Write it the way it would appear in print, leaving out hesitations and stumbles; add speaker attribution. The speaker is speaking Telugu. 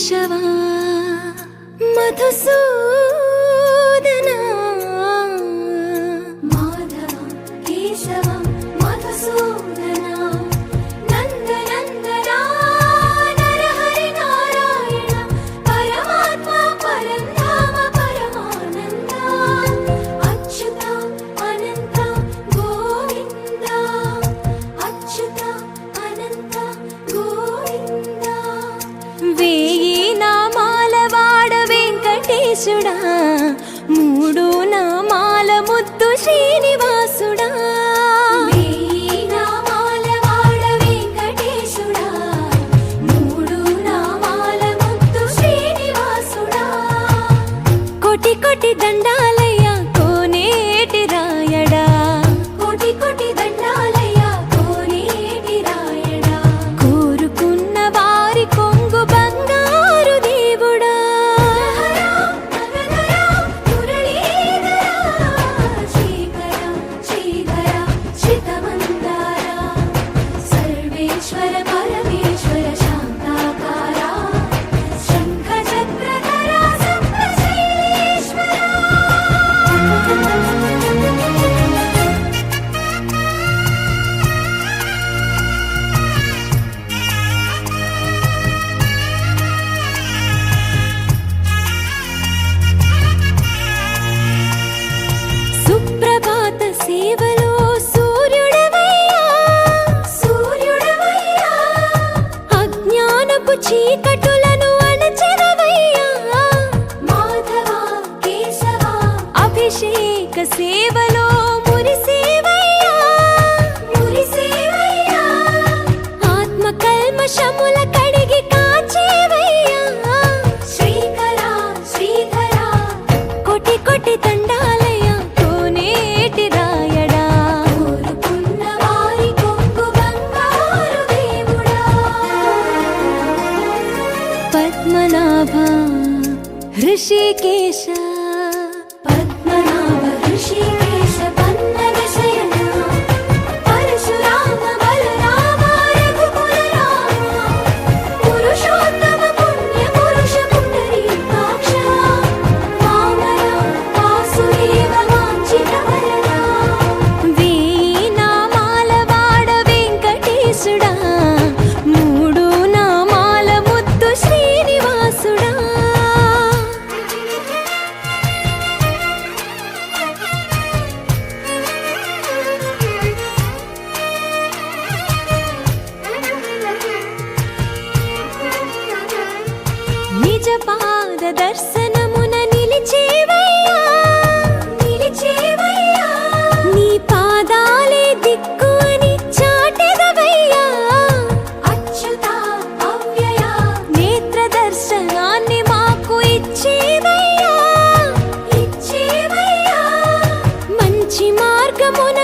Speaker 1: కేశవా మధుసూదనా మాధవ కేశవ మధుసూదనా నందనందనా నరహరి నారాయణ పరమాత్మ పరంధామ పరమానంద అచ్యుత అనంత గోవింద అచ్యుత అనంత గోవింద వేయి నామాల వాడ వెంకటేశుడా మూడు నామాల ముద్దు శ్రీనివాసుడా వేయి నామాల వాడ వెంకటేశుడా మూడు నామాల ముద్దు శ్రీనివాసుడా కోటి కోటి దండాలయ్యా కోనేటి రాయడా కోటి కోటి దండాలయ్యా కోనేటి రాయడా కోరుకున్న వారి కొంగు బంగారు దేవుడా సర్వేశ్వర పరమేశ్వర శాంతాకార శంఖ చక్రధర సప్తశైలేశ్వర సుప్రభాత సేవలో సూర్యుడవయ్యా సూర్యుడవయ్యా అజ్ఞానపు చీకటులను అణచెదవయ్యా మాధవ కేశవ అభిషేక సేవలో మురిసేవయ్యా మురిసేవయ్యా ఆత్మ కల్మషముల కడిగి కాచేవయ్యా శ్రీకర శ్రీధర కోటి కోటి దండాలయ్యా కోనేటి రాయడా కోరుకున్న వారి కొంగు బంగారు దేవుడా పద్మనాభ హృషికేశ పద్మనాభ హృషికేశ పన్నగ శయన పరశురామ బలరామ రఘుకుల రామ పురుషోత్తమ పుణ్య పురుష పుండరీకాక్ష వామన వాసుదేవ వాంఛిత వరద వేయి నామాల వాడ వెంకటేశుడా మూడు నామాల ముద్దు శ్రీనివాసుడా నిజ పాద దర్శనమున నిలిచేవయ్యా నిలిచేవయ్యా నీ పాదాలే దిక్కు అని చాటెదవయ్యా అచ్యుత అవ్యయ నేత్ర దర్శనాన్ని మాకు ఇచ్చేవయ్యా ఇచ్చేవయ్యా మంచి మార్గమున